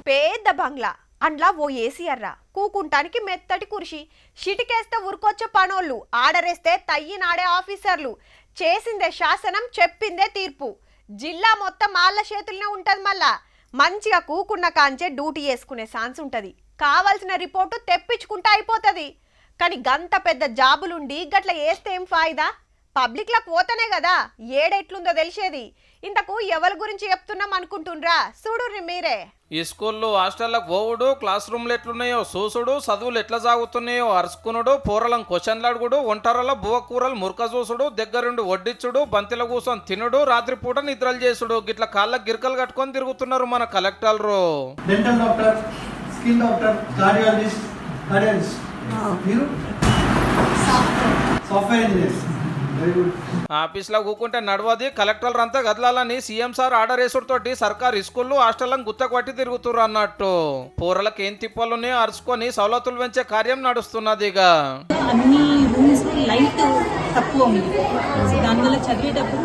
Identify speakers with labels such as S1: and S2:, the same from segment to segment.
S1: పెద్ద బంగ్లా అండ్లా ఓ ఏసీఆర్రా కూకుంటానికి మెత్తటి కుర్చీ షిటికేస్తే ఉరుకొచ్చే పనోళ్ళు ఆర్డరేస్తే తయ్యినాడే ఆఫీసర్లు చేసిందే శాసనం చెప్పిందే తీర్పు జిల్లా మొత్తం ఆళ్ళ చేతుల్నే ఉంటది మళ్ళా మంచిగా కూకున్న కాంచే డ్యూటీ చేసుకునే ఛాన్స్ ఉంటది కావాల్సిన రిపోర్టు తెప్పించుకుంటే అయిపోతుంది కానీ గంత పెద్ద జాబులుండి గట్ల వేస్తే ఏం ఫాయిదా పబ్లిక్లకు పోతనే కదా ఏడెట్లుందో తెలిసేది ఇంతకు ఎవరి గురించి చెప్తున్నాం అనుకుంటుండ్రా చూడుర్రి మీరే
S2: ఈ స్కూల్లో హాస్టళ్లకు పోవుడు క్లాస్ రూమ్లు ఎట్లున్నాయో చూసుడు చదువులు ఎట్లా సాగుతున్నాయో అరుచుకునుడు పూరలం క్వశ్చన్లు అడుగుడు ఒంటరల బువ్వ కూరలు మురక చూసుడు దగ్గరుండి వడ్డిచ్చుడు బంతిల కూర్చొని తినుడు రాత్రిపూట నిద్రలు చేసుడు గిట్ల కాళ్ళకు గిరికలు కట్టుకొని తిరుగుతున్నారు మన కలెక్టర్లు.
S3: Dental doctor, skin doctor, cardiologist, cardiologist, మీరు సాఫ్ట్వేర్ ఇంజనీర్స్.
S2: ఆఫీస్లో కూకుంటే నడవది కలెక్టర్లు అంతా కదలాలని సీఎం సార్ ఆర్డర్ వేసుడుతోటి సర్కారు స్కూళ్ళు హాస్టళ్లను గుత్తకు పట్టి తిరుగుతున్నారు అన్నట్టు పూరలకు ఏం తిప్పలునే అరుచుకొని సౌలతులు పెంచే కార్యం నడుస్తున్నది. ఇక
S4: అన్ని రూమ్స్ లైట్ తక్కువ ఉంది, దానివల్ల చదివేటప్పుడు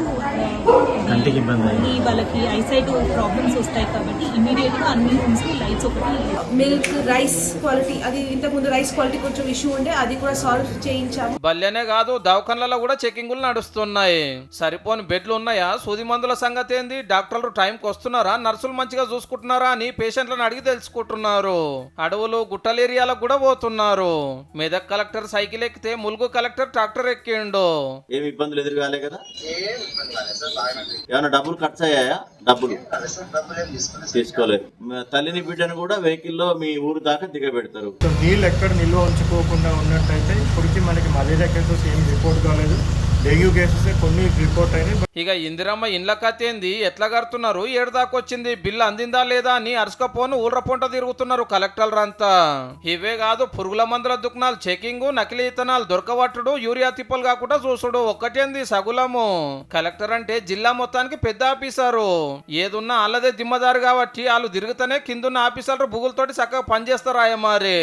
S4: వాళ్ళకి ఐసైట్ ప్రాబ్లమ్స్ వస్తాయి కాబట్టి ఇమీడియట్ గా అన్ని రూమ్స్ కి లైట్స్ ఒకటి.
S5: మిల్క్ రైస్ క్వాలిటీ అది ఇంతకుముందు రైస్ క్వాలిటీ కొంచెం ఇష్యూ ఉండే అది కూడా సాల్వ్ చేయించాము.
S2: బల్లెనే కాదు దవాఖానలలో కూడా చెకింగులు నడుస్తున్నాయి. సరిపోని బెడ్లు ఉన్నాయా, సూది మందుల సంగతి ఏంది, డాక్టర్లు టైంకి వస్తున్నారా, నర్సులు మంచిగా చూసుకుంటున్నారా అని పేషెంట్లను అడిగి తెలుసుకుంటున్నారు. అడవులు గుట్టల ఏరియాలకు కూడా పోతున్నారు. మెదక్ కలెక్టర్ సైకిల్ ఎక్కితే ములుగు కలెక్టర్ ట్రాక్టర్ ఎక్కిండు.
S6: ఏమి ఇబ్బందులు ఎదురుగాలే కదా? ఏమైనా డబ్బులు ఖర్చు అయ్యాయా? డబ్బులు తీసుకోలేదు. తల్లిని బిడ్డను కూడా వెహికల్లో మీ ఊరు దాకా దిగబెడతారు.
S3: నీళ్ళు ఎక్కడ నిల్వ ఉంచుకోకుండా ఉన్నట్టయితే ఇప్పటికీ మనకి మలేరియా కేసెస్ ఏం రిపోర్ట్ కాలేదు, డెంగ్యూ కేసెస్ కొన్ని రిపోర్ట్ అయినాయి.
S2: ఇక ఇందిరమ్మ ఇండ్ల కత్తేంది, ఎట్లా కడుతున్నారు, ఏడు దాకా వచ్చింది, బిల్లు అందిందా లేదా అని అరుసుకపోను ఊర్రపొంట తిరుగుతున్నారు కలెక్టర్లు అంతా. ఇవే కాదు పురుగుల మందుల దుకాణాలు చెకింగ్, నకిలీ ఇత్తనాలు దొరకబట్టుడు, యూరియా తిప్పలు కాకుండా చూసుడు ఒక్కటేంది సగులము. కలెక్టర్ అంటే జిల్లా మొత్తానికి పెద్ద ఆఫీసరు, ఏదున్నా వాళ్ళదే దిమ్మదారు కాబట్టి వాళ్ళు తిరుగుతూనే కిందున్న ఆఫీసర్లు బుగులతోటి చక్కగా పనిచేస్తారాయ మరి.